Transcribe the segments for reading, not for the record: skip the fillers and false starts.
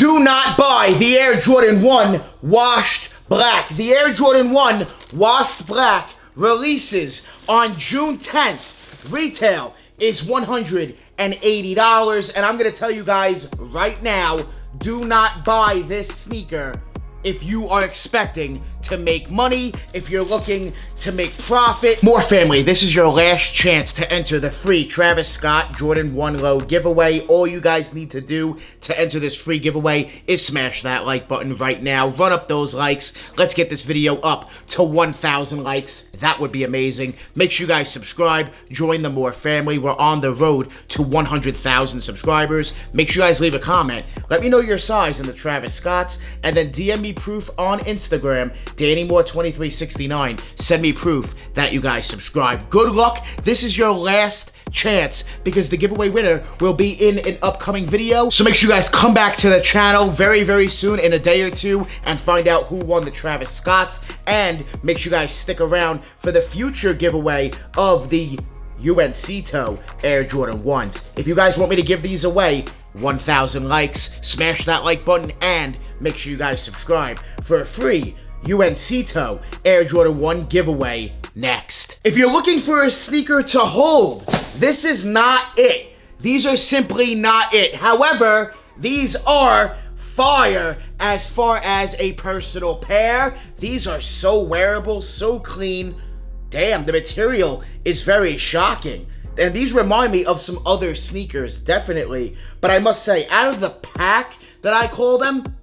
Do not buy the Air Jordan 1 washed black. The Air Jordan 1 washed black releases on June 10th. Retail is $180. And I'm going to tell you guys right now, do not buy this sneaker if you are expecting to make money, if you're looking to make profit. More family, this is your last chance to enter the free Travis Scott Jordan 1 Low giveaway. All you guys need to do to enter this free giveaway is smash that like button right now. Run up those likes. Let's get this video up to 1,000 likes. That would be amazing. Make sure you guys subscribe. Join the More family. We're on the road to 100,000 subscribers. Make sure you guys leave a comment. Let me know your size in the Travis Scotts. And then DM me proof on Instagram, DannyMoore2369. Send me proof that you guys subscribe. Good luck. This is your last chance because the giveaway winner will be in an upcoming video. So make sure you guys come back to the channel very, very soon, in a day or two, and find out who won the Travis Scotts. And make sure you guys stick around for the future giveaway of the UNC Toe Air Jordan 1s. If you guys want me to give these away, 1,000 likes, smash that like button, and make sure you guys subscribe for a free UNC Toe Air Jordan 1 giveaway next. If you're looking for a sneaker to hold, this is not it. These are simply not it. However, these are fire as far as a personal pair. These are so wearable, so clean. Damn, the material is very shocking. And these remind me of some other sneakers, definitely. But I must say, out of the pack that I call them,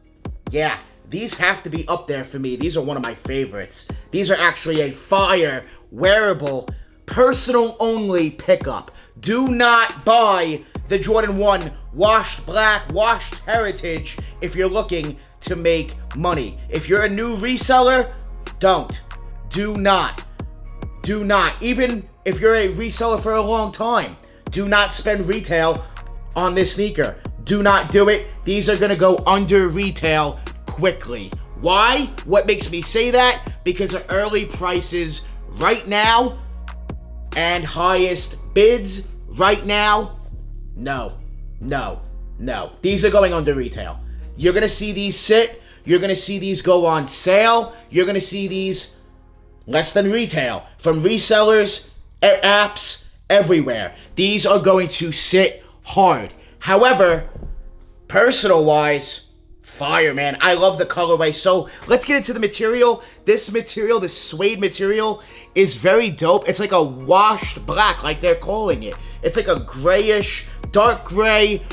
yeah, these have to be up there for me. These are one of my favorites. These are actually a fire, wearable, personal only pickup. Do not buy the Jordan 1 washed black, washed heritage if you're looking to make money. If you're a new reseller, don't. Do not. Do not. Even if you're a reseller for a long time, do not spend retail on this sneaker. Do not do it. These are going to go under retail quickly. Why? What makes me say that? Because of early prices right now and highest bids right now. No. These are going under retail. You're going to see these sit. You're going to see these go on sale. You're going to see these less than retail from resellers, apps, everywhere. These are going to sit hard. However, personal-wise, fire, man. I love the colorway. So let's get into the material. This material, this suede material, is very dope. It's like a washed black, like they're calling it. It's like a grayish, dark gray,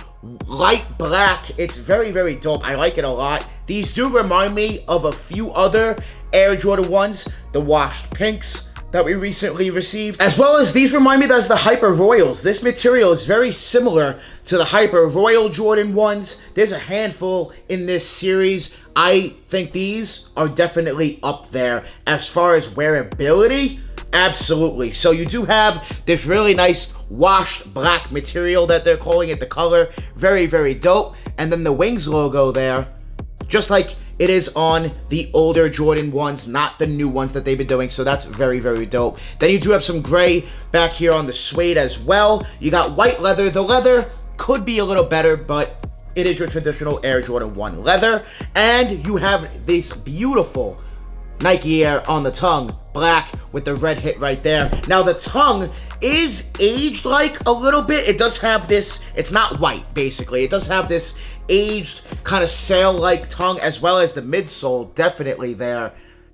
light black. It's very, very dope. I like it a lot. These do remind me of a few other Air Jordan 1s, the washed pinks that we recently received, as well as these remind me of the Hyper Royals. This material is very similar to the Hyper Royal Jordan 1s. There's a handful in this series. I think these are definitely up there as far as wearability. Absolutely. So you do have this really nice washed black material that they're calling it, the color. Very, very dope. And then the Wings logo there, just like it is on the older Jordan 1s, not the new ones that they've been doing. So that's very, very dope. Then you do have some gray back here on the suede as well. You got white leather. The leather could be a little better, but it is your traditional Air Jordan 1 leather. And you have this beautiful Nike Air on the tongue, black with the red hit right there. Now the tongue is aged like a little bit. It does have this, it's not white basically. It does have this aged kind of sail-like tongue, as well as the midsole definitely there.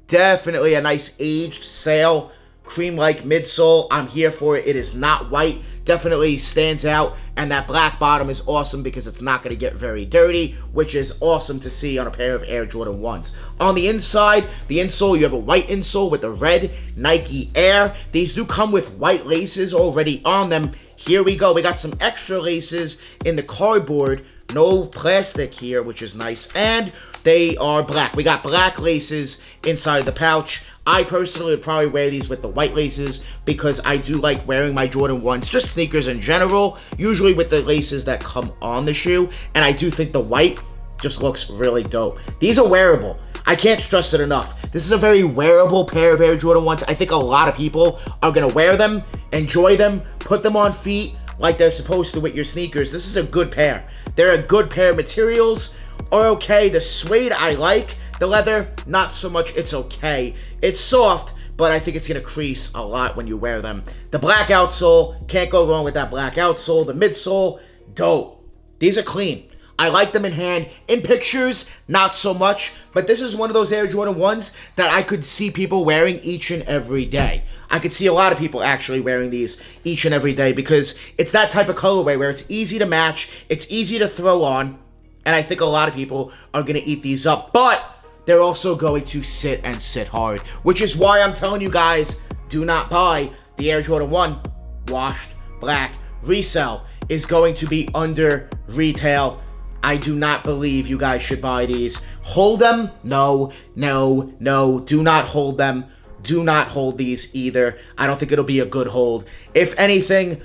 Definitely a nice aged sail, cream-like midsole. I'm here for it. It is not white. Definitely stands out. And that black bottom is awesome because it's not going to get very dirty, which is awesome to see on a pair of Air Jordan 1s. On the inside, the insole, you have a white insole with the red Nike Air. These do come with white laces already on them. Here we go. We got some extra laces in the cardboard. No plastic here, which is nice. And they are black. We got black laces inside of the pouch. I personally would probably wear these with the white laces because I do like wearing my Jordan 1s, just sneakers in general, usually with the laces that come on the shoe. And I do think the white just looks really dope. These are wearable. I can't stress it enough. This is a very wearable pair of Air Jordan 1s. I think a lot of people are going to wear them, enjoy them, put them on feet like they're supposed to with your sneakers. This is a good pair. They're a good pair of materials. are okay. The suede I like. The leather, not so much. It's okay. It's soft, but I think it's going to crease a lot when you wear them. The black outsole, can't go wrong with that black outsole. The midsole, dope. These are clean. I like them in hand. In pictures, not so much. But this is one of those Air Jordan 1s that I could see people wearing each and every day. I could see a lot of people actually wearing these each and every day because it's that type of colorway where it's easy to match, it's easy to throw on, and I think a lot of people are going to eat these up. But they're also going to sit and sit hard, which is why I'm telling you guys, do not buy the Air Jordan 1 washed black. Resale is going to be under retail. I do not believe you guys should buy these. Hold them? No, no, no. Do not hold them. Do not hold these either. I don't think it'll be a good hold. If anything,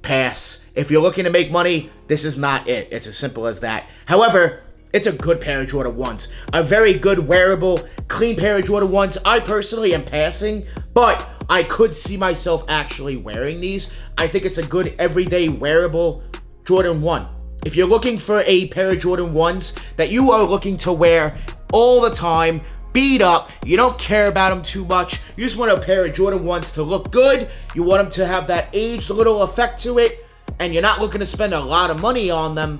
pass. If you're looking to make money, this is not it. It's as simple as that. However, it's a good pair of Jordan 1s. A very good, wearable, clean pair of Jordan 1s. I personally am passing, but I could see myself actually wearing these. I think it's a good, everyday, wearable Jordan 1. If you're looking for a pair of Jordan 1s that you are looking to wear all the time, beat up, you don't care about them too much, you just want a pair of Jordan 1s to look good, you want them to have that aged little effect to it, and you're not looking to spend a lot of money on them,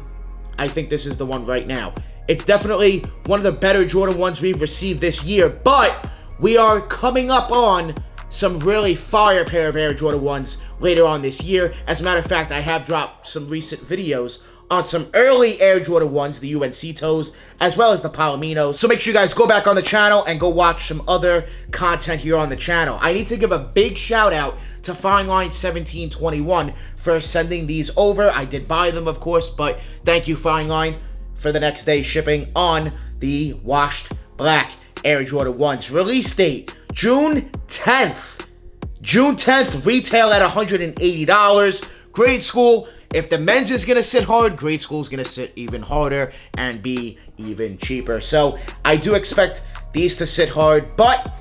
I think this is the one right now. It's definitely one of the better Jordan 1s we've received this year, but we are coming up on some really fire pair of Air Jordan 1s later on this year. As a matter of fact, I have dropped some recent videos on some early Air Jordan 1s, the UNC toes, as well as the Palominos. So make sure you guys go back on the channel and go watch some other content here on the channel. I need to give a big shout out to Fine Line 1721 for sending these over. I did buy them, of course, but thank you, Fine Line, for the next day shipping on the washed black Air Jordan 1s. Release date, June 10th. June 10th, retail at $180. Grade school. If the men's is going to sit hard, grade school is going to sit even harder and be even cheaper. So I do expect these to sit hard, but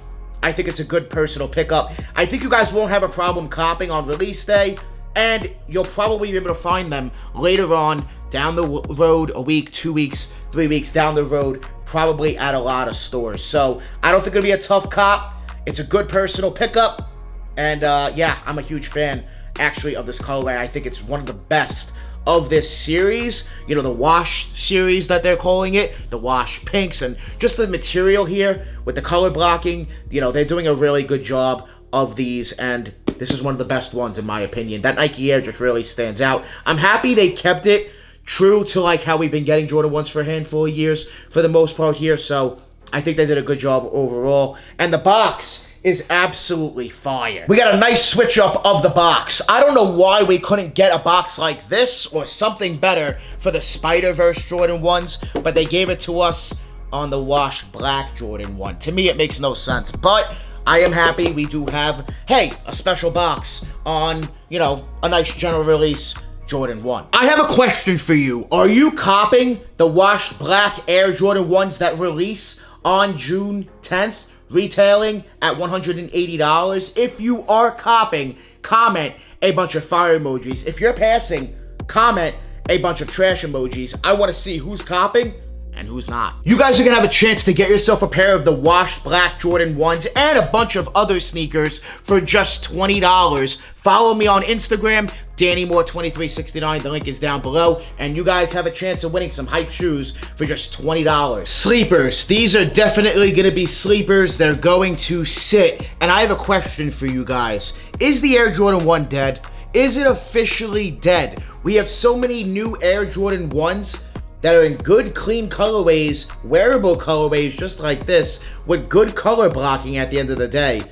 I think it's a good personal pickup. I think you guys won't have a problem copping on release day, and you'll probably be able to find them later on down the road, a week, 2 weeks, 3 weeks down the road, probably at a lot of stores. So I don't think it'll be a tough cop. It's a good personal pickup, and yeah, I'm a huge fan actually of this colorway. I think it's one of the best of this series, you know, the wash series that they're calling it, the wash pinks, and just the material here with the color blocking, you know, they're doing a really good job of these, and this is one of the best ones in my opinion. That Nike Air just really stands out. I'm happy they kept it true to like how we've been getting Jordan 1s for a handful of years for the most part here, so I think they did a good job overall. And the box is absolutely fire. We got a nice switch up of the box. I don't know why we couldn't get a box like this or something better for the Spider-Verse Jordan 1s, but they gave it to us on the wash black Jordan 1. To me, it makes no sense, but I am happy we do have, hey, a special box on, you know, a nice general release Jordan 1. I have a question for you. Are you copping the washed black Air Jordan 1s that release on June 10th? Retailing at $180. If you are copping, comment a bunch of fire emojis. If you're passing, comment a bunch of trash emojis. I want to see who's copping and who's not. You guys are gonna have a chance to get yourself a pair of the washed black Jordan 1s and a bunch of other sneakers for just $20. Follow me on Instagram, DannyMoore2369. The link is down below. And you guys have a chance of winning some hype shoes for just $20. Sleepers. These are definitely going to be sleepers. They're going to sit. And I have a question for you guys. Is the Air Jordan 1 dead? Is it officially dead? We have so many new Air Jordan 1s that are in good, clean colorways, wearable colorways just like this, with good color blocking at the end of the day.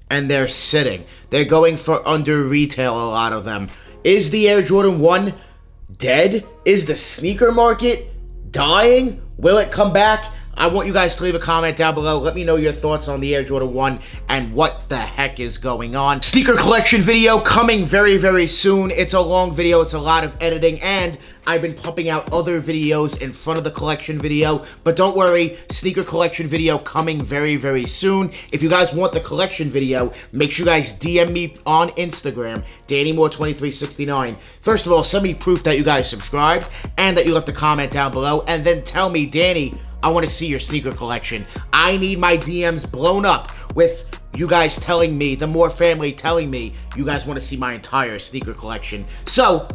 And they're sitting. They're going for under retail, a lot of them. Is the Air Jordan 1 dead? Is the sneaker market dying? Will it come back? I want you guys to leave a comment down below. Let me know your thoughts on the Air Jordan 1 and what the heck is going on. Sneaker collection video coming very, very soon. It's a long video. It's a lot of editing, and I've been pumping out other videos in front of the collection video, but don't worry, sneaker collection video coming very, very soon. If you guys want the collection video, make sure you guys DM me on Instagram, DannyMoore2369. First of all, send me proof that you guys subscribed and that you left a comment down below, and then tell me, Danny, I want to see your sneaker collection. I need my DMs blown up with you guys telling me, the Moore family telling me, you guys want to see my entire sneaker collection. So,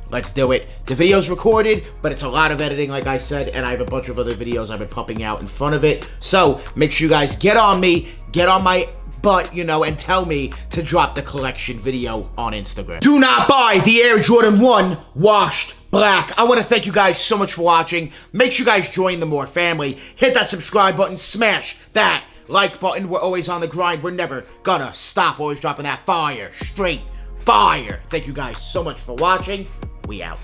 let's do it. The video's recorded, but it's a lot of editing, like I said, and I have a bunch of other videos I've been pumping out in front of it. So, make sure you guys get on me, get on my butt, you know, and tell me to drop the collection video on Instagram. Do not buy the Air Jordan 1 washed black. I want to thank you guys so much for watching. Make sure you guys join the Moore family. Hit that subscribe button, smash that like button. We're always on the grind. We're never gonna stop. Always dropping that fire, straight fire. Thank you guys so much for watching. We out.